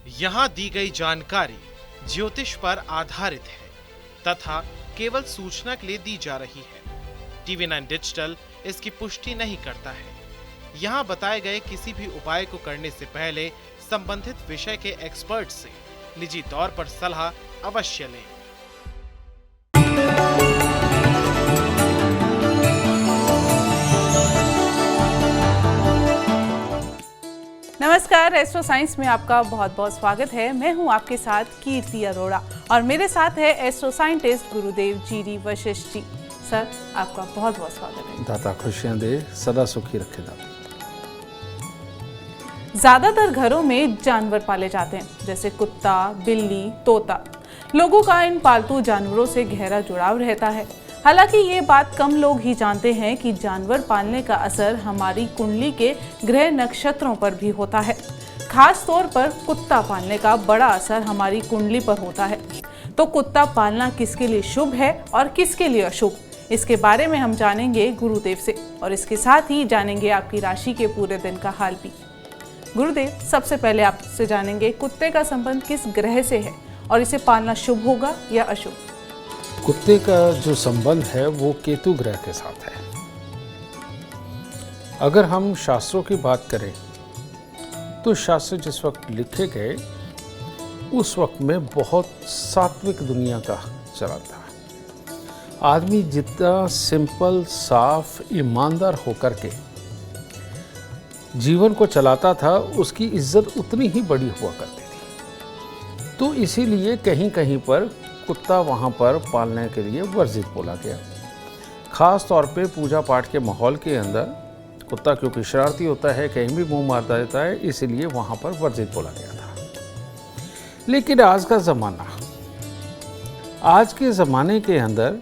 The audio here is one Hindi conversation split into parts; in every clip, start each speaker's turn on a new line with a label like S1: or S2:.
S1: यहाँ दी गई जानकारी ज्योतिष पर आधारित है तथा केवल सूचना के लिए दी जा रही है। टीवी 9 डिजिटल इसकी पुष्टि नहीं करता है। यहाँ बताए गए किसी भी उपाय को करने से पहले संबंधित विषय के एक्सपर्ट से निजी तौर पर सलाह अवश्य लें।
S2: नमस्कार, एस्ट्रो साइंस में आपका बहुत बहुत स्वागत है। मैं हूं आपके साथ कीर्ति अरोड़ा और मेरे साथ है एस्ट्रो साइंटिस्ट गुरुदेव जी वशिष्ठ जी। सर, आपका बहुत बहुत स्वागत है।
S3: दाता खुशियां दे, सदा सुखी रखे दाता।
S2: ज्यादातर घरों में जानवर पाले जाते हैं, जैसे कुत्ता, बिल्ली, तोता। लोगों का इन पालतू जानवरों से गहरा जुड़ाव रहता है। हालांकि ये बात कम लोग ही जानते हैं कि जानवर पालने का असर हमारी कुंडली के ग्रह नक्षत्रों पर भी होता है। खास तौर पर कुत्ता पालने का बड़ा असर हमारी कुंडली पर होता है। तो कुत्ता पालना किसके लिए शुभ है और किसके लिए अशुभ, इसके बारे में हम जानेंगे गुरुदेव से, और इसके साथ ही जानेंगे आपकी राशि के पूरे दिन का हाल भी। गुरुदेव, सबसे पहले आपसे जानेंगे कुत्ते का संबंध किस ग्रह से है और इसे पालना शुभ होगा या अशुभ?
S3: कुत्ते का जो संबंध है वो केतु ग्रह के साथ है। अगर हम शास्त्रों की बात करें तो शास्त्र जिस वक्त लिखे गए उस वक्त में बहुत सात्विक दुनिया का चला था। आदमी जितना सिंपल, साफ, ईमानदार होकर के जीवन को चलाता था, उसकी इज्जत उतनी ही बड़ी हुआ करती थी। तो इसीलिए कहीं कहीं पर कुत्ता वहाँ पर पालने के लिए वर्जित बोला गया। खास तौर पे पूजा पाठ के माहौल के अंदर कुत्ता क्योंकि शरारती होता है, कहीं भी मुंह मार देता है, इसीलिए वहाँ पर वर्जित बोला गया था। लेकिन आज के ज़माने के अंदर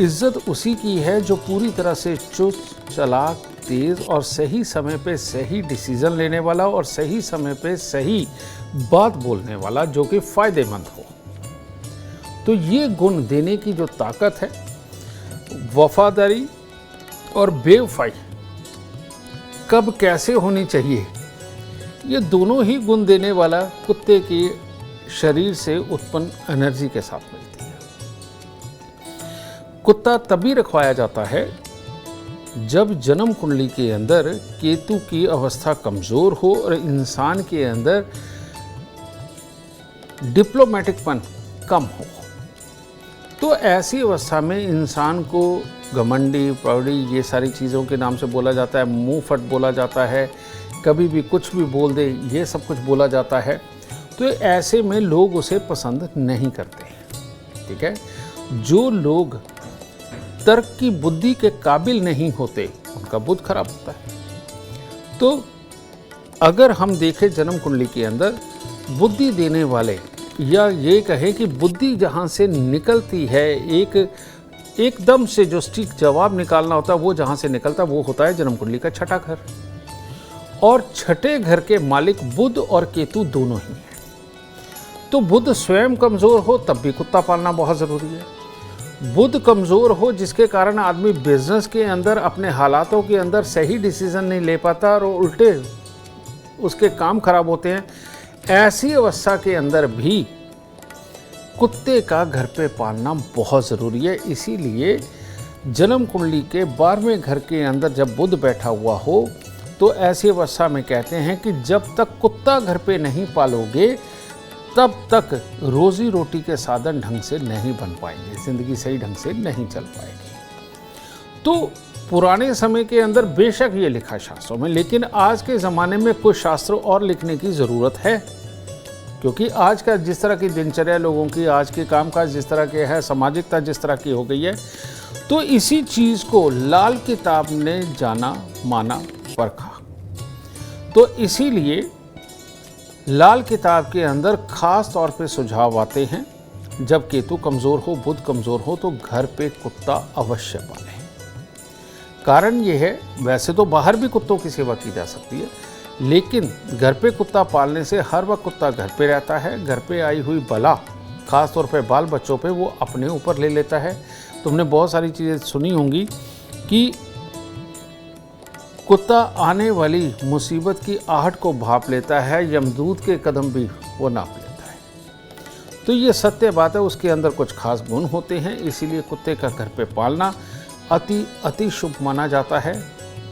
S3: इज्जत उसी की है जो पूरी तरह से चुस्त, चालाक, तेज़ और सही समय पे सही डिसीजन लेने वाला और सही समय पे सही बात बोलने वाला, जो कि फ़ायदेमंद हो। तो ये गुण देने की जो ताकत है, वफादारी और बेवफाई कब कैसे होनी चाहिए, ये दोनों ही गुण देने वाला कुत्ते के शरीर से उत्पन्न एनर्जी के साथ मिलती है। कुत्ता तभी रखवाया जाता है जब जन्म कुंडली के अंदर केतु की अवस्था कमज़ोर हो और इंसान के अंदर डिप्लोमेटिकपन कम हो। तो ऐसी अवस्था में इंसान को घमंडी, प्रौढ़ी, ये सारी चीज़ों के नाम से बोला जाता है, मुंह फट बोला जाता है, कभी भी कुछ भी बोल दे, ये सब कुछ बोला जाता है। तो ऐसे में लोग उसे पसंद नहीं करते। ठीक है, जो लोग तर्क की बुद्धि के काबिल नहीं होते, उनका बुद्ध खराब होता है। तो अगर हम देखें जन्म कुंडली के अंदर बुद्धि देने वाले, या ये कहे कि बुद्धि जहाँ से निकलती है, एकदम से जो स्टिक जवाब निकालना होता है वो जहाँ से निकलता है वो होता है जन्म कुंडली का छठा घर। और छठे घर के मालिक बुध और केतु दोनों ही हैं। तो बुध स्वयं कमज़ोर हो तब भी कुत्ता पालना बहुत ज़रूरी है। बुध कमज़ोर हो जिसके कारण आदमी बिजनेस के अंदर अपने हालातों के अंदर सही डिसीजन नहीं ले पाता और उल्टे उसके काम खराब होते हैं, ऐसी अवस्था के अंदर भी कुत्ते का घर पे पालना बहुत ज़रूरी है। इसीलिए जन्म कुंडली के 12वें घर के अंदर जब बुध बैठा हुआ हो तो ऐसी अवस्था में कहते हैं कि जब तक कुत्ता घर पे नहीं पालोगे तब तक रोजी रोटी के साधन ढंग से नहीं बन पाएंगे, ज़िंदगी सही ढंग से नहीं चल पाएगी। तो पुराने समय के अंदर बेशक ये लिखा शास्त्रों में, लेकिन आज के ज़माने में कुछ शास्त्र और लिखने की ज़रूरत है, क्योंकि आज का जिस तरह की दिनचर्या लोगों की, आज के कामकाज जिस तरह के है, सामाजिकता जिस तरह की हो गई है, तो इसी चीज़ को लाल किताब ने जाना, माना, परखा। तो इसीलिए लाल किताब के अंदर खास तौर पे सुझाव आते हैं, जब केतु कमज़ोर हो, बुध कमज़ोर हो, तो घर पे कुत्ता अवश्य पालें। कारण ये है, वैसे तो बाहर भी कुत्तों की सेवा की जा सकती है, लेकिन घर पे कुत्ता पालने से हर वक्त कुत्ता घर पे रहता है, घर पे आई हुई बला ख़ास तौर पे बाल बच्चों पे वो अपने ऊपर ले लेता है। तुमने बहुत सारी चीज़ें सुनी होंगी कि कुत्ता आने वाली मुसीबत की आहट को भांप लेता है, यमदूत के कदम भी वो नाप लेता है। तो ये सत्य बात है, उसके अंदर कुछ खास गुण होते हैं, इसीलिए कुत्ते का घर पे पालना अति शुभ माना जाता है।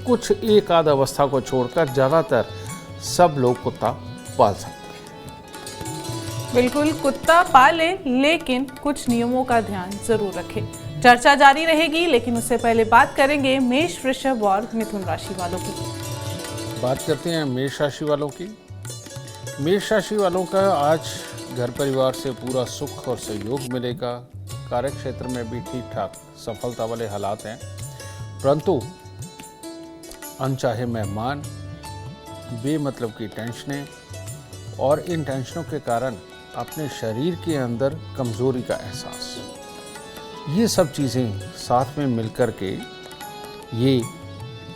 S3: कुछ एक आध अवस्था को छोड़कर ज़्यादातर सब लोग कुत्ता पाल सकते हैं।
S2: बिल्कुल, कुत्ता पालें, लेकिन कुछ नियमों का ध्यान जरूर रखें। चर्चा जारी रहेगी, लेकिन उससे पहले बात करेंगे मेष, वृषभ और मिथुन राशि वालों की।
S3: बात करते हैं मेष राशि वालों की। मेष राशि वालों का आज घर परिवार से पूरा सुख और सहयोग मिलेगा। कार्य क्षेत्र में भी ठीक ठाक सफलता वाले हालात हैं, परंतु अनचाहे मेहमान, बेमतलब की टेंशनें और इन टेंशनों के कारण अपने शरीर के अंदर कमज़ोरी का एहसास, ये सब चीज़ें साथ में मिलकर के ये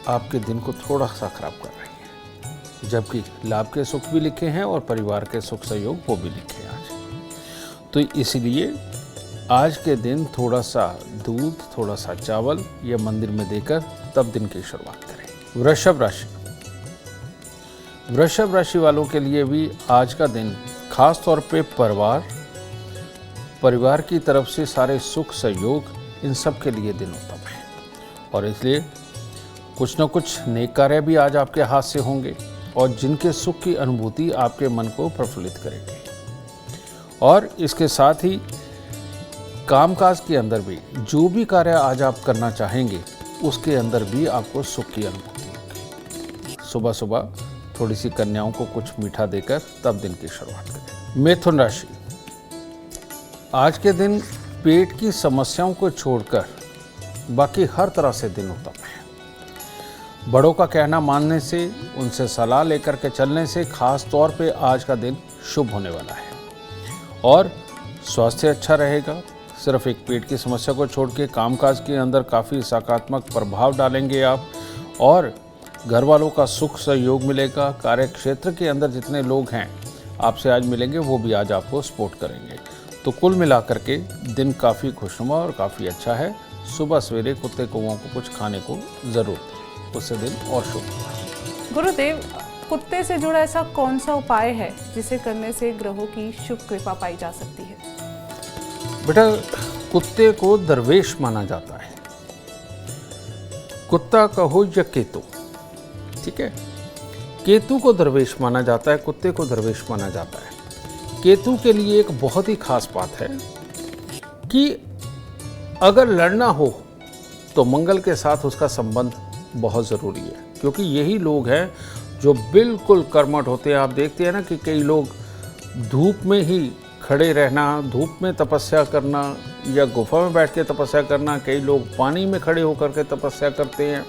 S3: आपके दिन को थोड़ा सा खराब कर रही हैं। जबकि लाभ के सुख भी लिखे हैं और परिवार के सुख सहयोग वो भी लिखे हैं आज। तो इसलिए आज के दिन थोड़ा सा दूध, थोड़ा सा चावल या मंदिर में देकर तब दिन की शुरुआत करें। वृषभ राशि, वृषभ राशि वालों के लिए भी आज का दिन खास तौर पे परिवार की तरफ से सारे सुख सहयोग, इन सब के लिए दिन उत्तम है और इसलिए कुछ न कुछ नेक कार्य भी आज आपके हाथ से होंगे और जिनके सुख की अनुभूति आपके मन को प्रफुल्लित करेगी। और इसके साथ ही कामकाज के अंदर भी जो भी कार्य आज आप करना चाहेंगे उसके अंदर भी आपको सुख की अनुभूति होगी। सुबह सुबह थोड़ी सी कन्याओं को कुछ मीठा देकर तब दिन की शुरुआत करें। मिथुन राशि, आज के दिन पेट की समस्याओं को छोड़कर बाकी हर तरह से दिन उत्तम है। बड़ों का कहना मानने से, उनसे सलाह लेकर के चलने से खास तौर पे आज का दिन शुभ होने वाला है और स्वास्थ्य अच्छा रहेगा। सिर्फ एक पेट की समस्या को छोड़ के कामकाज के अंदर काफ़ी सकारात्मक प्रभाव डालेंगे आप और घर वालों का सुख सहयोग मिलेगा। कार्य क्षेत्र के अंदर जितने लोग हैं आपसे आज मिलेंगे वो भी आज आपको सपोर्ट करेंगे। तो कुल मिलाकर के दिन काफ़ी खुशनुमा और काफ़ी अच्छा है। सुबह सवेरे कुत्ते कौओं को कुछ खाने को ज़रूर दें, उससे दिन और शुभ होगा।
S2: गुरुदेव, कुत्ते से जुड़ा ऐसा कौन सा उपाय है जिसे करने से ग्रहों की शुभ कृपा पाई जा सकती है?
S3: बेटा, कुत्ते को दरवेश माना जाता है। कुत्ता कहो या केतु, ठीक है, केतु को दरवेश माना जाता है, कुत्ते को दरवेश माना जाता है। केतु के लिए एक बहुत ही खास बात है कि अगर लड़ना हो तो मंगल के साथ उसका संबंध बहुत ज़रूरी है, क्योंकि यही लोग हैं जो बिल्कुल कर्मठ होते हैं। आप देखते हैं ना कि कई लोग धूप में ही खड़े रहना, धूप में तपस्या करना या गुफा में बैठ के तपस्या करना, कई लोग पानी में खड़े होकर के तपस्या करते हैं।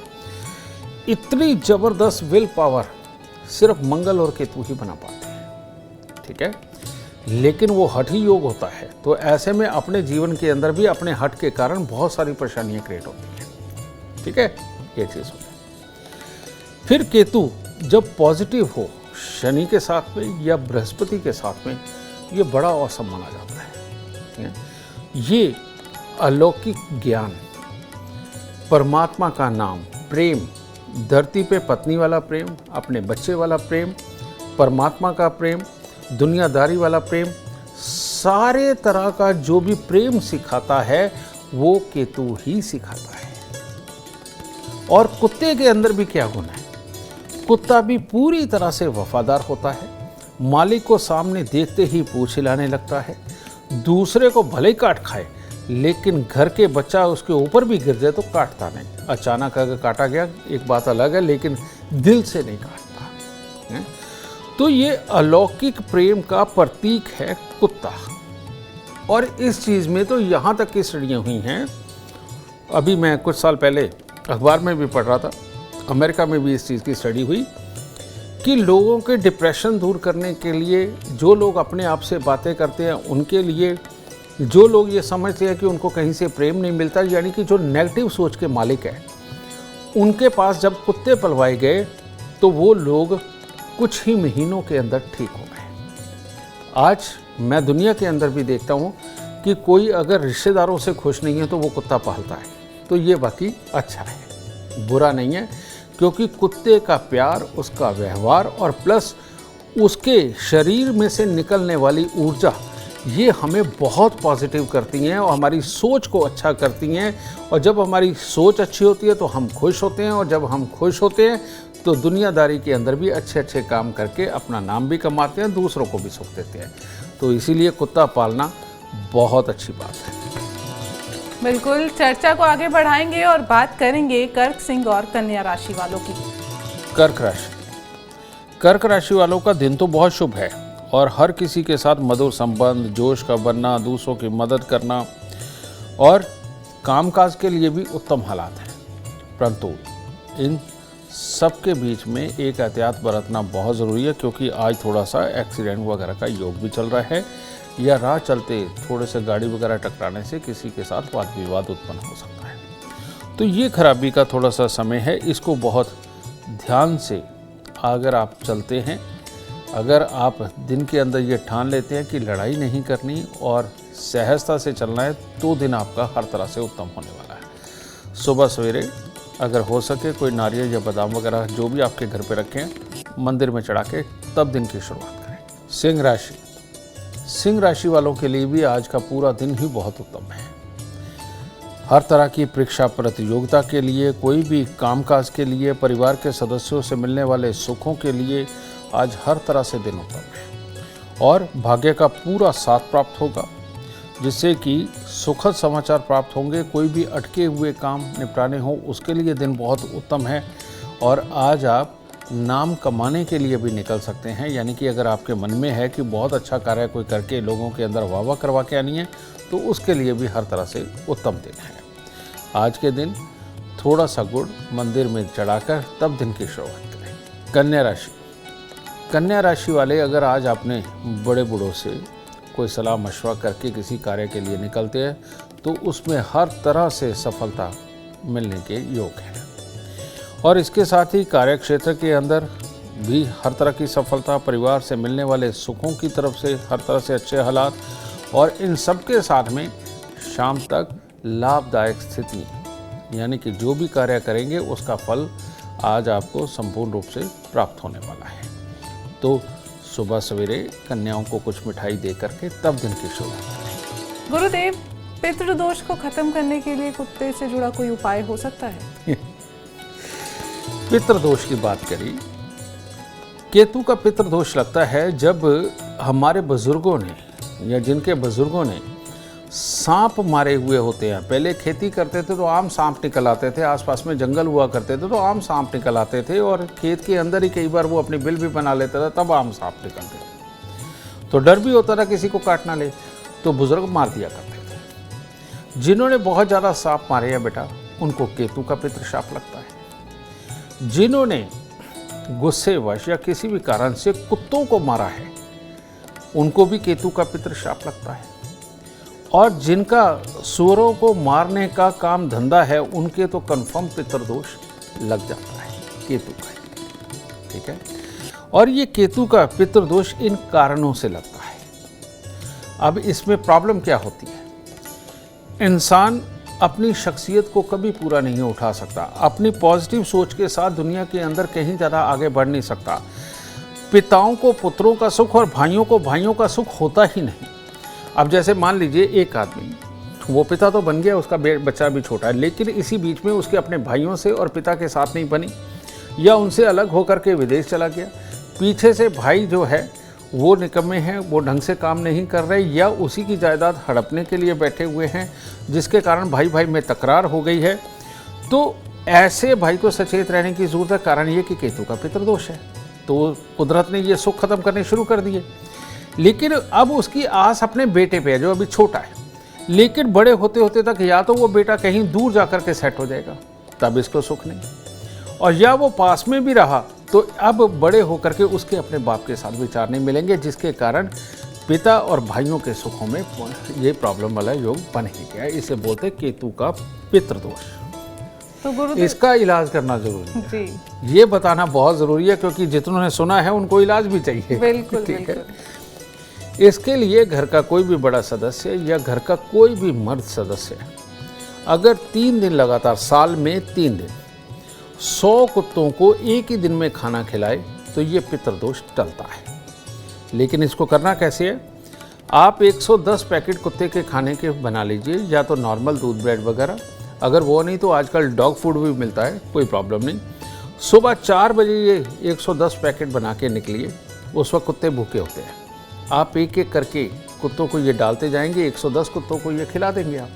S3: इतनी ज़बरदस्त विल पावर सिर्फ मंगल और केतु ही बना पाते हैं, ठीक है, लेकिन वो हठ ही योग होता है। तो ऐसे में अपने जीवन के अंदर भी अपने हठ के कारण बहुत सारी परेशानियां क्रिएट होती हैं, ठीक है, ये चीज़ हो जाए। फिर केतु जब पॉजिटिव हो शनि के साथ में या बृहस्पति के साथ में, ये बड़ा औसम माना जाता है। ये अलौकिक ज्ञान, परमात्मा का नाम, प्रेम, धरती पे पत्नी वाला प्रेम, अपने बच्चे वाला प्रेम, परमात्मा का प्रेम, दुनियादारी वाला प्रेम, सारे तरह का जो भी प्रेम सिखाता है वो केतु ही सिखाता है। और कुत्ते के अंदर भी क्या गुण है? कुत्ता भी पूरी तरह से वफादार होता है, मालिक को सामने देखते ही पूंछ हिलाने लगता है, दूसरे को भले ही काट खाए लेकिन घर के बच्चा उसके ऊपर भी गिर जाए तो काटता नहीं। अचानक अगर काटा गया एक बात अलग है, लेकिन दिल से नहीं काटता है? तो ये अलौकिक प्रेम का प्रतीक है कुत्ता। और इस चीज़ में तो यहाँ तक की स्टडियाँ हुई हैं, अभी मैं कुछ साल पहले अखबार में भी पढ़ रहा था, अमेरिका में भी इस चीज़ की स्टडी हुई कि लोगों के डिप्रेशन दूर करने के लिए जो लोग अपने आप से बातें करते हैं, उनके लिए जो लोग ये समझते हैं कि उनको कहीं से प्रेम नहीं मिलता, यानी कि जो नेगेटिव सोच के मालिक हैं, उनके पास जब कुत्ते पलवाए गए तो वो लोग कुछ ही महीनों के अंदर ठीक हो गए। आज मैं दुनिया के अंदर भी देखता हूँ कि कोई अगर रिश्तेदारों से खुश नहीं है तो वो कुत्ता पालता है। तो ये बाकी अच्छा है, बुरा नहीं है, क्योंकि कुत्ते का प्यार, उसका व्यवहार और प्लस उसके शरीर में से निकलने वाली ऊर्जा, ये हमें बहुत पॉजिटिव करती हैं और हमारी सोच को अच्छा करती हैं। और जब हमारी सोच अच्छी होती है तो हम खुश होते हैं, और जब हम खुश होते हैं तो दुनियादारी के अंदर भी अच्छे अच्छे काम करके अपना नाम भी कमाते हैं, दूसरों को भी सुख देते हैं। तो इसीलिए कुत्ता पालना बहुत अच्छी बात है।
S2: बिल्कुल, चर्चा को आगे बढ़ाएंगे और बात करेंगे कर्क सिंह और कन्या राशि वालों की।
S3: कर्क राशि वालों का दिन तो बहुत शुभ है और हर किसी के साथ मधुर संबंध, जोश का बनना, दूसरों की मदद करना और कामकाज के लिए भी उत्तम हालात हैं। परंतु इन सबके बीच में एक एहतियात बरतना बहुत ज़रूरी है, क्योंकि आज थोड़ा सा एक्सीडेंट वगैरह का योग भी चल रहा है, या राह चलते थोड़े से गाड़ी वगैरह टकराने से किसी के साथ वाद विवाद उत्पन्न हो सकता है। तो ये खराबी का थोड़ा सा समय है, इसको बहुत ध्यान से अगर आप चलते हैं, अगर आप दिन के अंदर ये ठान लेते हैं कि लड़ाई नहीं करनी और सहजता से चलना है, तो दिन आपका हर तरह से उत्तम होने वाला है। सुबह सवेरे अगर हो सके कोई नारियल या बादाम वगैरह जो भी आपके घर पे रखें, मंदिर में चढ़ा के तब दिन की शुरुआत करें। सिंह राशि वालों के लिए भी आज का पूरा दिन ही बहुत उत्तम है। हर तरह की परीक्षा प्रतियोगिता के लिए, कोई भी कामकाज के लिए, परिवार के सदस्यों से मिलने वाले सुखों के लिए आज हर तरह से दिन उत्तम है और भाग्य का पूरा साथ प्राप्त होगा, जिससे कि सुखद समाचार प्राप्त होंगे। कोई भी अटके हुए काम निपटाने हो उसके लिए दिन बहुत उत्तम है और आज आप नाम कमाने के लिए भी निकल सकते हैं। यानी कि अगर आपके मन में है कि बहुत अच्छा कार्य कोई करके लोगों के अंदर वाह वाह करवा के आनी है, तो उसके लिए भी हर तरह से उत्तम दिन है। आज के दिन थोड़ा सा गुड़ मंदिर में चढ़ाकर तब दिन की शुरुआत करें। कन्या राशि वाले, अगर आज आपने बड़े बूढ़ों से कोई सलाह मशवरा करके किसी कार्य के लिए निकलते हैं, तो उसमें हर तरह से सफलता मिलने के योग हैं। और इसके साथ ही कार्य क्षेत्र के अंदर भी हर तरह की सफलता, परिवार से मिलने वाले सुखों की तरफ से हर तरह से अच्छे हालात, और इन सब के साथ में शाम तक लाभदायक स्थिति, यानी कि जो भी कार्य करेंगे उसका फल आज आपको संपूर्ण रूप से प्राप्त होने वाला है। तो सुबह सवेरे कन्याओं को कुछ मिठाई दे करके तब दिन की शुरुआत करें।
S2: गुरुदेव, पितृदोष को खत्म करने के लिए कुत्ते से जुड़ा कोई उपाय हो सकता है?
S3: पितृदोष की बात करी, केतु का पितृदोष लगता है जब हमारे बुजुर्गों ने या जिनके बुजुर्गों ने सांप मारे हुए होते हैं। पहले खेती करते थे तो आम सांप निकल आते थे, आसपास में जंगल हुआ करते थे तो आम सांप निकल आते थे, और खेत के अंदर ही कई बार वो अपनी बिल भी बना लेता था, तब आम सांप निकलते थे। तो डर भी होता था किसी को काट ना ले, तो बुजुर्ग मार दिया करते थे। जिन्होंने बहुत ज़्यादा सांप मारे हैं बेटा, उनको केतु का पितृशाप लगता है। जिन्होंने गुस्सेवश या किसी भी कारण से कुत्तों को मारा है, उनको भी केतु का पितृशाप लगता है। और जिनका सुअरों को मारने का काम धंधा है, उनके तो कंफर्म पितृदोष लग जाता है केतु का। ठीक है, और ये केतु का पितृदोष इन कारणों से लगता है। अब इसमें प्रॉब्लम क्या होती है? इंसान अपनी शख्सियत को कभी पूरा नहीं उठा सकता, अपनी पॉजिटिव सोच के साथ दुनिया के अंदर कहीं ज़्यादा आगे बढ़ नहीं सकता। पिताओं को पुत्रों का सुख और भाइयों को भाइयों का सुख होता ही नहीं। अब जैसे मान लीजिए एक आदमी, वो पिता तो बन गया, उसका बच्चा भी छोटा है, लेकिन इसी बीच में उसके अपने भाइयों से और पिता के साथ नहीं बनी, या उनसे अलग होकर के विदेश चला गया। पीछे से भाई जो है वो निकम्मे हैं, वो ढंग से काम नहीं कर रहे, या उसी की जायदाद हड़पने के लिए बैठे हुए हैं, जिसके कारण भाई भाई में तकरार हो गई है। तो ऐसे भाई को सचेत रहने की ज़रूरत है। कारण ये कि केतु का पितृदोष है, तो कुदरत ने ये सुख खत्म करने शुरू कर दिए। लेकिन अब उसकी आस अपने बेटे पे है जो अभी छोटा है, लेकिन बड़े होते होते तक या तो वो बेटा कहीं दूर जाकर के सेट हो जाएगा, तब इसको सुख नहीं, और या वो पास में भी रहा तो अब बड़े होकर के उसके अपने बाप के साथ विचार नहीं मिलेंगे, जिसके कारण पिता और भाइयों के सुखों में ये प्रॉब्लम वाला योग बन ही गया। इसे बोलते केतु का पितृदोष।
S2: तो
S3: इसका इलाज करना जरूरी है
S2: जी,
S3: ये बताना बहुत ज़रूरी है, क्योंकि जितनों ने सुना है उनको इलाज भी चाहिए।
S2: बिल्कुल
S3: ठीक
S2: बिल्कुल।
S3: है। इसके लिए घर का कोई भी बड़ा सदस्य या घर का कोई भी मर्द सदस्य अगर 3 दिन लगातार, साल में 3 दिन 100 कुत्तों को एक ही दिन में खाना खिलाए तो ये पितृदोष टलता है। लेकिन इसको करना कैसे है? आप 110 पैकेट कुत्ते के खाने के बना लीजिए, या तो नॉर्मल दूध ब्रेड वगैरह, अगर वो नहीं तो आजकल डॉग फूड भी मिलता है, कोई प्रॉब्लम नहीं। सुबह 4 बजे ये 110 पैकेट बना के निकलिए, उस वक्त कुत्ते भूखे होते हैं। आप एक एक करके कुत्तों को ये डालते जाएंगे, 110 कुत्तों को ये खिला देंगे आप,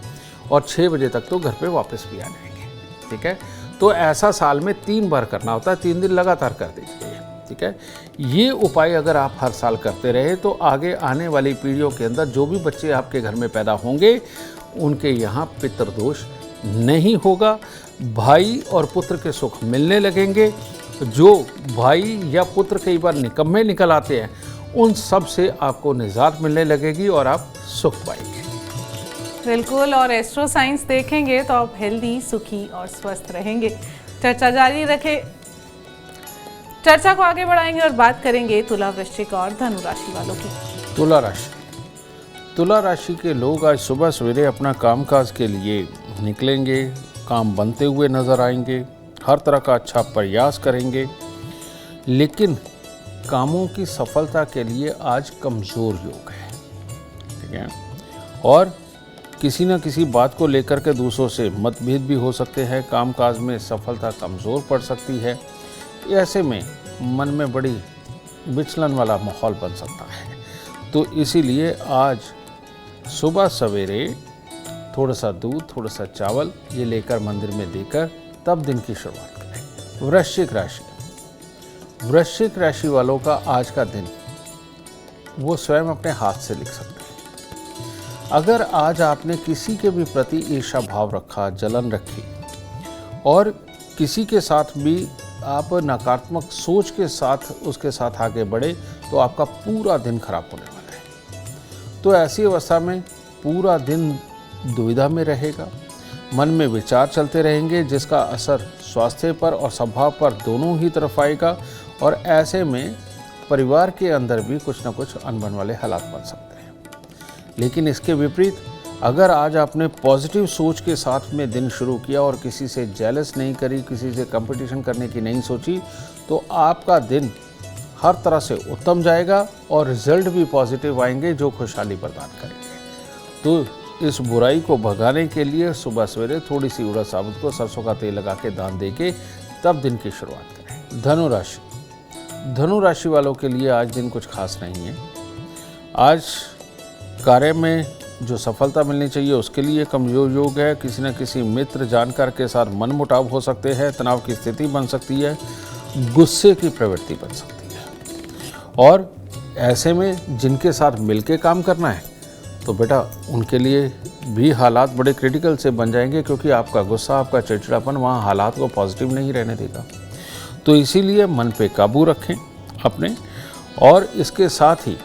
S3: और 6 बजे तक तो घर पे वापस भी आ जाएंगे। ठीक है, तो ऐसा साल में 3 बार करना होता है, 3 दिन लगातार कर दीजिए। ठीक है, ये उपाय अगर आप हर साल करते रहे तो आगे आने वाली पीढ़ियों के अंदर जो भी बच्चे आपके घर में पैदा होंगे उनके यहाँ पितृदोष नहीं होगा। भाई और पुत्र के सुख मिलने लगेंगे। जो भाई या पुत्र कई बार निकम्मे निकल आते हैं उन सब से आपको निजात मिलने लगेगी और आप सुख पाएंगे।
S2: बिल्कुल, और एस्ट्रो साइंस देखेंगे तो आप हेल्दी, सुखी और स्वस्थ रहेंगे। चर्चा जारी रखें, चर्चा को आगे बढ़ाएंगे और बात करेंगे तुला, वृश्चिक और धनु राशि वालों की।
S3: तुला राशि के लोग आज सुबह सवेरे अपना कामकाज के लिए निकलेंगे, काम बनते हुए नजर आएंगे, हर तरह का अच्छा प्रयास करेंगे, लेकिन कामों की सफलता के लिए आज कमज़ोर योग है। ठीक है, और किसी न किसी बात को लेकर के दूसरों से मतभेद भी हो सकते हैं, कामकाज में सफलता कमज़ोर पड़ सकती है। ऐसे में मन में बड़ी विचलन वाला माहौल बन सकता है। तो इसीलिए आज सुबह सवेरे थोड़ा सा दूध, थोड़ा सा चावल ये लेकर मंदिर में देकर तब दिन की शुरुआत करें। वृश्चिक राशि वालों का आज का दिन वो स्वयं अपने हाथ से लिख सकते हैं। अगर आज आपने किसी के भी प्रति ईर्ष्या भाव रखा, जलन रखी और किसी के साथ भी आप नकारात्मक सोच के साथ उसके साथ आगे बढ़े तो आपका पूरा दिन खराब होने वाला है। तो ऐसी अवस्था में पूरा दिन दुविधा में रहेगा, मन में विचार चलते रहेंगे जिसका असर स्वास्थ्य पर और स्वभाव पर दोनों ही तरफ आएगा, और ऐसे में परिवार के अंदर भी कुछ ना कुछ अनबन वाले हालात बन सकते हैं। लेकिन इसके विपरीत अगर आज आपने पॉजिटिव सोच के साथ में दिन शुरू किया और किसी से जेलस नहीं करी, किसी से कंपटीशन करने की नहीं सोची, तो आपका दिन हर तरह से उत्तम जाएगा और रिजल्ट भी पॉजिटिव आएंगे जो खुशहाली प्रदान करेंगे। तो इस बुराई को भगाने के लिए सुबह सवेरे थोड़ी सी उड़द साबुत को सरसों का तेल लगा के दान दे के तब दिन की शुरुआत करें। धनु राशि वालों के लिए आज दिन कुछ खास नहीं है। आज कार्य में जो सफलता मिलनी चाहिए उसके लिए कमजोर योग है। किसी न किसी मित्र जानकार के साथ मनमुटाव हो सकते हैं, तनाव की स्थिति बन सकती है, गुस्से की प्रवृत्ति बन सकती है। और ऐसे में जिनके साथ मिलके काम करना है तो बेटा उनके लिए भी हालात बड़े क्रिटिकल से बन जाएंगे, क्योंकि आपका गुस्सा, आपका चिड़चिड़ापन वहाँ हालात को पॉजिटिव नहीं रहने देगा। तो इसीलिए मन पे काबू रखें अपने, और इसके साथ ही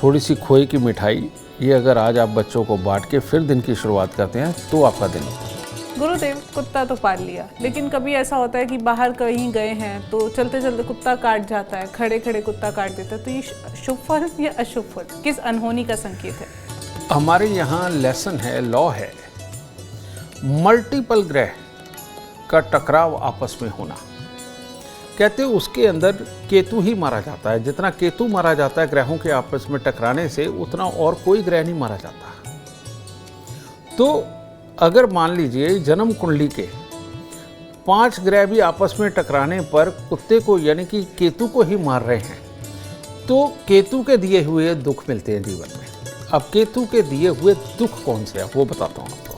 S3: थोड़ी सी खोए की मिठाई ये अगर आज आप बच्चों को बांट के फिर दिन की शुरुआत करते हैं तो आपका दिन होता है।
S2: गुरुदेव, कुत्ता तो पाल लिया, लेकिन कभी ऐसा होता है कि बाहर कहीं गए हैं तो चलते चलते कुत्ता काट जाता है, खड़े खड़े कुत्ता काट देता है, तो ये शुभ फल या अशुभ फल, किस अनहोनी का संकेत है?
S3: हमारे यहाँ लेसन है, लॉ है, मल्टीपल ग्रह का टकराव आपस में होना। कहते हैं उसके अंदर केतु ही मारा जाता है। जितना केतु मारा जाता है ग्रहों के आपस में टकराने से, उतना और कोई ग्रह नहीं मारा जाता। तो अगर मान लीजिए जन्म कुंडली के 5 ग्रह भी आपस में टकराने पर कुत्ते को यानी कि केतु को ही मार रहे हैं, तो केतु के दिए हुए दुख मिलते हैं जीवन में। अब केतु के दिए हुए दुख कौन से हैं वो बताता हूं आपको।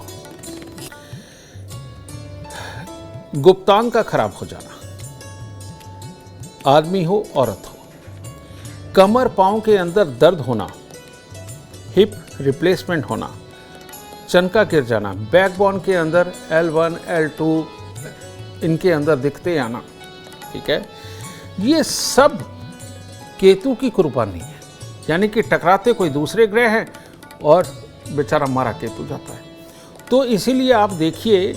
S3: गुप्तांग का खराब हो जाना, आदमी हो औरत हो, कमर पांव के अंदर दर्द होना, हिप रिप्लेसमेंट होना, चनका गिर जाना, बैकबोन के अंदर L1, L2 इनके अंदर दिखते आना, ठीक है, ये सब केतु की कुर्बानी है। यानी कि टकराते कोई दूसरे ग्रह हैं और बेचारा मारा केतु जाता है। तो इसीलिए आप देखिए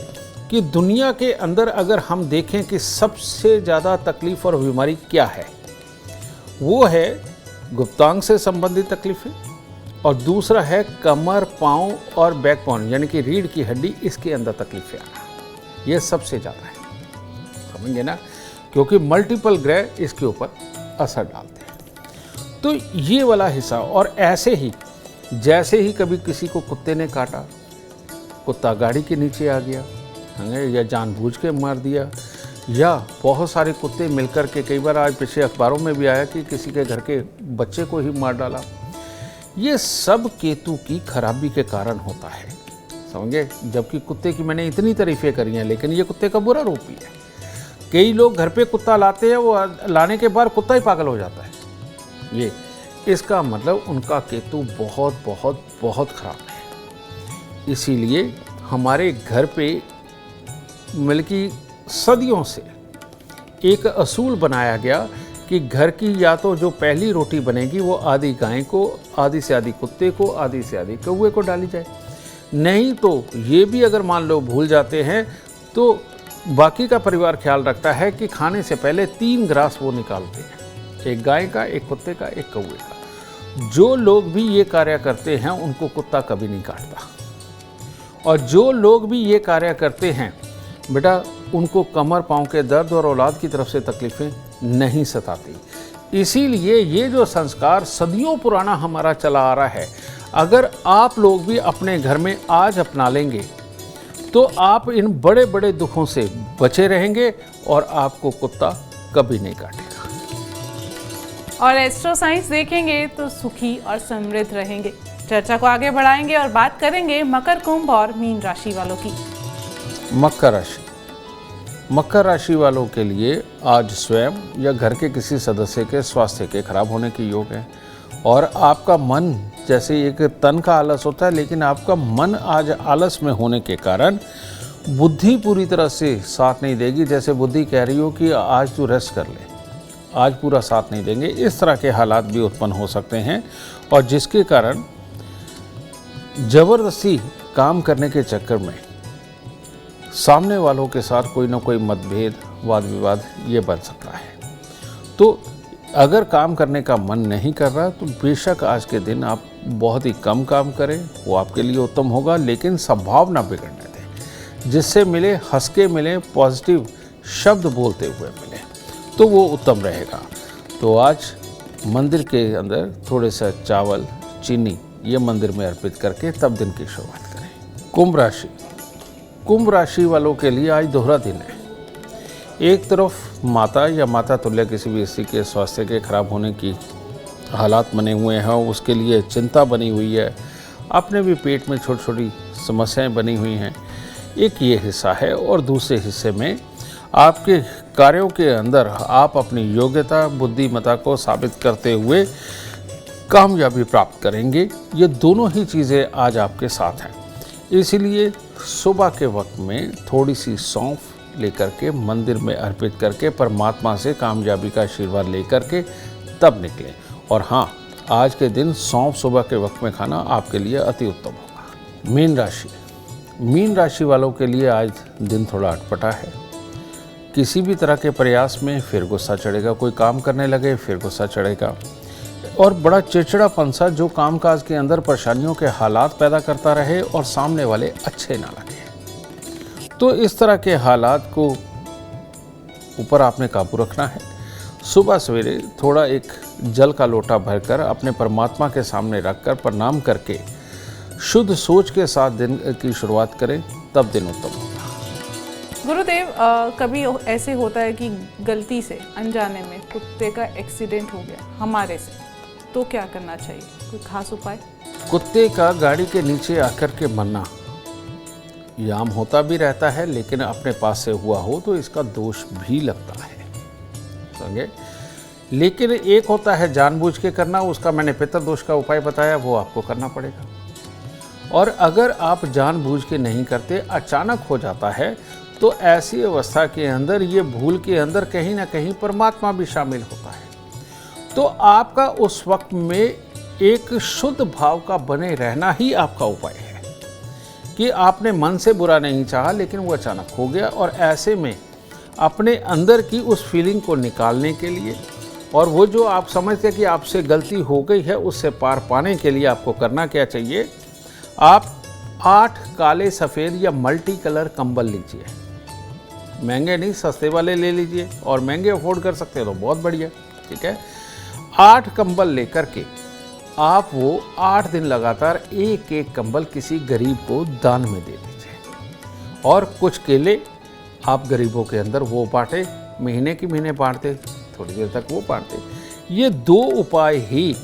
S3: कि दुनिया के अंदर अगर हम देखें कि सबसे ज़्यादा तकलीफ और बीमारी क्या है, वो है गुप्तांग से संबंधित तकलीफें, और दूसरा है कमर, पाँव और बैकबोन यानी कि रीढ़ की हड्डी, इसके अंदर तकलीफें आना, ये सबसे ज़्यादा है। समझेंगे ना, क्योंकि मल्टीपल ग्रह इसके ऊपर असर डालते हैं। तो ये वाला हिस्सा, और ऐसे ही जैसे ही कभी किसी को कुत्ते ने काटा, कुत्ता गाड़ी के नीचे आ गया, या जानबूझ के मार दिया, या बहुत सारे कुत्ते मिलकर के, कई बार आज पिछले अखबारों में भी आया कि किसी के घर के बच्चे को ही मार डाला, ये सब केतु की खराबी के कारण होता है, समझे। जबकि कुत्ते की मैंने इतनी तारीफें करी हैं, लेकिन ये कुत्ते का बुरा रूप ही है। कई लोग घर पे कुत्ता लाते हैं, वो लाने के बाद कुत्ता ही पागल हो जाता है। ये इसका मतलब उनका केतु बहुत बहुत बहुत खराब है। इसीलिए हमारे घर पे बल्कि सदियों से एक असूल बनाया गया कि घर की या तो जो पहली रोटी बनेगी वो आधी गाय को, आधी से आधी कुत्ते को, आधी से आधी कौवे को डाली जाए। नहीं तो ये भी अगर मान लो भूल जाते हैं तो बाकी का परिवार ख्याल रखता है कि खाने से पहले 3 ग्रास वो निकालते हैं, एक गाय का, एक कुत्ते का, एक कौवे का। जो लोग भी ये कार्य करते हैं उनको कुत्ता कभी नहीं काटता, और जो लोग भी ये कार्य करते हैं बेटा उनको कमर पाँव के दर्द और औलाद की तरफ से तकलीफ़ें नहीं सताती। इसीलिए ये जो संस्कार सदियों पुराना हमारा चला आ रहा है, अगर आप लोग भी अपने घर में आज अपना लेंगे तो आप इन बड़े बड़े दुखों से बचे रहेंगे और आपको कुत्ता कभी नहीं काटेगा।
S2: और एस्ट्रो साइंस देखेंगे तो सुखी और समृद्ध रहेंगे। चर्चा को आगे बढ़ाएंगे और बात करेंगे मकर, कुंभ और मीन राशि वालों की।
S3: मकर राशि, मकर राशि वालों के लिए आज स्वयं या घर के किसी सदस्य के स्वास्थ्य के खराब होने के योग है, और आपका मन, जैसे एक तन का आलस होता है, लेकिन आपका मन आज आलस में होने के कारण बुद्धि पूरी तरह से साथ नहीं देगी। जैसे बुद्धि कह रही हो कि आज तू रेस्ट कर ले, आज पूरा साथ नहीं देंगे। इस तरह के हालात भी उत्पन्न हो सकते हैं, और जिसके कारण जबरदस्ती काम करने के चक्कर में सामने वालों के साथ कोई ना कोई मतभेद, वाद विवाद ये बन सकता है। तो अगर काम करने का मन नहीं कर रहा तो बेशक आज के दिन आप बहुत ही कम काम करें, वो आपके लिए उत्तम होगा। लेकिन स्वभाव ना बिगड़ने दें, जिससे मिले हंस के मिले, पॉजिटिव शब्द बोलते हुए मिले, तो वो उत्तम रहेगा। तो आज मंदिर के अंदर थोड़े सा चावल, चीनी ये मंदिर में अर्पित करके तब दिन की शुरुआत करें। कुंभ राशि, कुंभ राशि वालों के लिए आज दोहरा दिन है। एक तरफ माता या माता तुल्य किसी भी स्त्री के स्वास्थ्य के खराब होने की हालात बने हुए हैं, उसके लिए चिंता बनी हुई है, अपने भी पेट में छोटी छोटी समस्याएं बनी हुई हैं, एक ये हिस्सा है। और दूसरे हिस्से में आपके कार्यों के अंदर आप अपनी योग्यता, बुद्धिमत्ता को साबित करते हुए कामयाबी प्राप्त करेंगे। ये दोनों ही चीज़ें आज आपके साथ हैं। इसलिए सुबह के वक्त में थोड़ी सी सौंफ लेकर के मंदिर में अर्पित करके परमात्मा से कामयाबी का आशीर्वाद लेकर के तब निकलें। और हाँ, आज के दिन सौंफ सुबह के वक्त में खाना आपके लिए अति उत्तम होगा। मीन राशि, मीन राशि वालों के लिए आज दिन थोड़ा अटपटा है। किसी भी तरह के प्रयास में फिर गुस्सा चढ़ेगा, कोई काम करने लगे फिर गुस्सा चढ़ेगा, और बड़ा चिड़चिड़ापन सा जो कामकाज के अंदर परेशानियों के हालात पैदा करता रहे और सामने वाले अच्छे ना लगे। तो इस तरह के हालात को ऊपर आपने काबू रखना है। सुबह सवेरे थोड़ा एक जल का लोटा भरकर अपने परमात्मा के सामने रखकर प्रणाम करके शुद्ध सोच के साथ दिन की शुरुआत करें, तब दिन उत्तम होगा।
S2: गुरुदेव, कभी ऐसे होता है कि गलती से अनजाने में कुत्ते का एक्सीडेंट हो गया हमारे से, तो क्या करना चाहिए? कोई खास उपाय?
S3: कुत्ते का गाड़ी के नीचे आकर के मरना ये आम होता भी रहता है, लेकिन अपने पास से हुआ हो तो इसका दोष भी लगता है, समझे। लेकिन एक होता है जानबूझ के करना, उसका मैंने पितृदोष का उपाय बताया, वो आपको करना पड़ेगा। और अगर आप जानबूझ के नहीं करते, अचानक हो जाता है, तो ऐसी अवस्था के अंदर ये भूल के अंदर कहीं ना कहीं परमात्मा भी शामिल होता है। तो आपका उस वक्त में एक शुद्ध भाव का बने रहना ही आपका उपाय है कि आपने मन से बुरा नहीं चाहा, लेकिन वो अचानक हो गया। और ऐसे में अपने अंदर की उस फीलिंग को निकालने के लिए, और वो जो आप समझते कि आपसे गलती हो गई है, उससे पार पाने के लिए आपको करना क्या चाहिए? आप 8 काले, सफ़ेद या मल्टी कलर कंबल लीजिए, महंगे नहीं, सस्ते वाले ले लीजिए, और महंगे अफोर्ड कर सकते हैं तो बहुत बढ़िया, ठीक है। 8 कंबल लेकर के आप वो 8 दिन लगातार एक एक कंबल किसी गरीब को दान में दे दीजिए, और कुछ केले आप गरीबों के अंदर वो बांटे, महीने की महीने बांटते, थोड़ी देर तक वो बांटते। ये 2 उपाय ही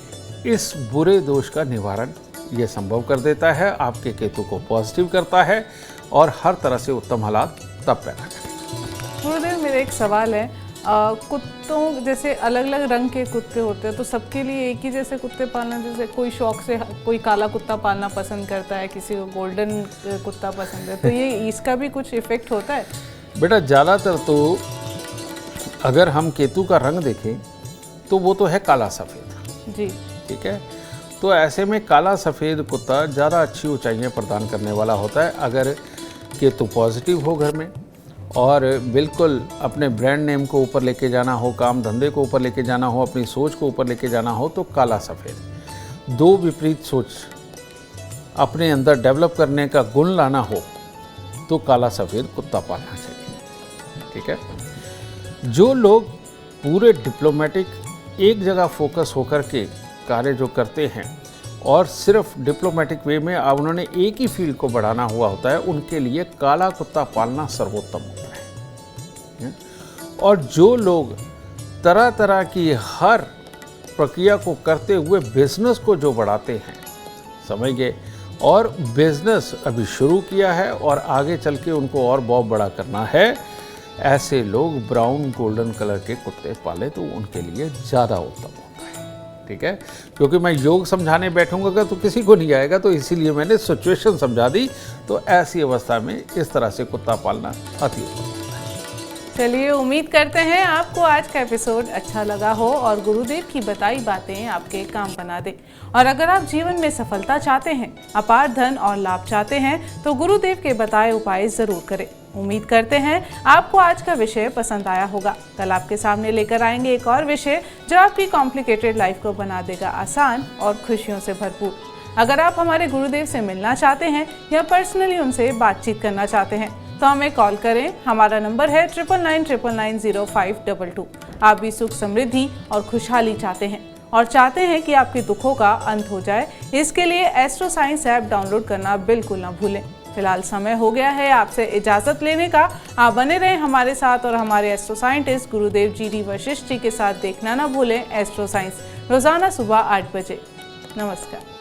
S3: इस बुरे दोष का निवारण ये संभव कर देता है, आपके केतु को पॉजिटिव करता है और हर तरह से उत्तम हालात तब पैदा करेगा।
S2: गुरुदेव, मेरा एक सवाल है, कुत्तों जैसे अलग अलग रंग के कुत्ते होते हैं, तो सबके लिए एक ही जैसे कुत्ते पालना, जैसे कोई शौक से कोई काला कुत्ता पालना पसंद करता है, किसी को गोल्डन कुत्ता पसंद है, तो ये इसका भी कुछ इफेक्ट होता है?
S3: बेटा ज़्यादातर तो अगर हम केतु का रंग देखें तो वो तो है काला सफ़ेद
S2: जी,
S3: ठीक है। तो ऐसे में काला सफ़ेद कुत्ता ज़्यादा अच्छी ऊंचाइयां प्रदान करने वाला होता है। अगर केतु पॉजिटिव हो घर में और बिल्कुल अपने ब्रांड नेम को ऊपर लेके जाना हो, काम धंधे को ऊपर लेके जाना हो, अपनी सोच को ऊपर लेके जाना हो, तो काला सफ़ेद। 2 विपरीत सोच अपने अंदर डेवलप करने का गुण लाना हो तो काला सफ़ेद कुत्ता पालना चाहिए, ठीक है। जो लोग पूरे डिप्लोमेटिक एक जगह फोकस होकर के कार्य जो करते हैं और सिर्फ डिप्लोमेटिक वे में अब उन्होंने एक ही फील्ड को बढ़ाना हुआ होता है, उनके लिए काला कुत्ता पालना सर्वोत्तम होता है। और जो लोग तरह तरह की हर प्रक्रिया को करते हुए बिजनेस को जो बढ़ाते हैं, समझ गए, और बिजनेस अभी शुरू किया है और आगे चल के उनको और बहुत बड़ा करना है, ऐसे लोग ब्राउन गोल्डन कलर के कुत्ते पाले तो उनके लिए ज़्यादा उत्तम होता है, ठीक है। क्योंकि मैं योग समझाने बैठूंगा तो किसी को नहीं आएगा, तो इसीलिए मैंने सिचुएशन समझा दी। तो ऐसी अवस्था में इस तरह से कुत्ता पालना अति उत्तम होता है।
S2: चलिए, उम्मीद करते हैं आपको आज का एपिसोड अच्छा लगा हो और गुरुदेव की बताई बातें आपके काम बना दे। और अगर आप जीवन में सफलता चाहते हैं, अपार धन और लाभ चाहते हैं, तो गुरुदेव के बताए उपाय जरूर करें। उम्मीद करते हैं आपको आज का विषय पसंद आया होगा। कल आपके सामने लेकर आएंगे एक और विषय जो आपकी कॉम्प्लिकेटेड लाइफ को बना देगा आसान और खुशियों से भरपूर। अगर आप हमारे गुरुदेव से मिलना चाहते हैं या पर्सनली उनसे बातचीत करना चाहते हैं तो हमें कॉल करें। हमारा नंबर है 99999522। आप भी सुख, समृद्धि और खुशहाली चाहते हैं और चाहते हैं कि आपके दुखों का अंत हो जाए, इसके लिए एस्ट्रो साइंस ऐप डाउनलोड करना बिल्कुल ना भूलें। फिलहाल समय हो गया है आपसे इजाजत लेने का। आप बने रहें हमारे साथ और हमारे एस्ट्रो साइंटिस्ट गुरुदेव जी डी वशिष्ठ जी के साथ देखना ना भूलें एस्ट्रो साइंस, रोजाना सुबह 8 बजे। नमस्कार।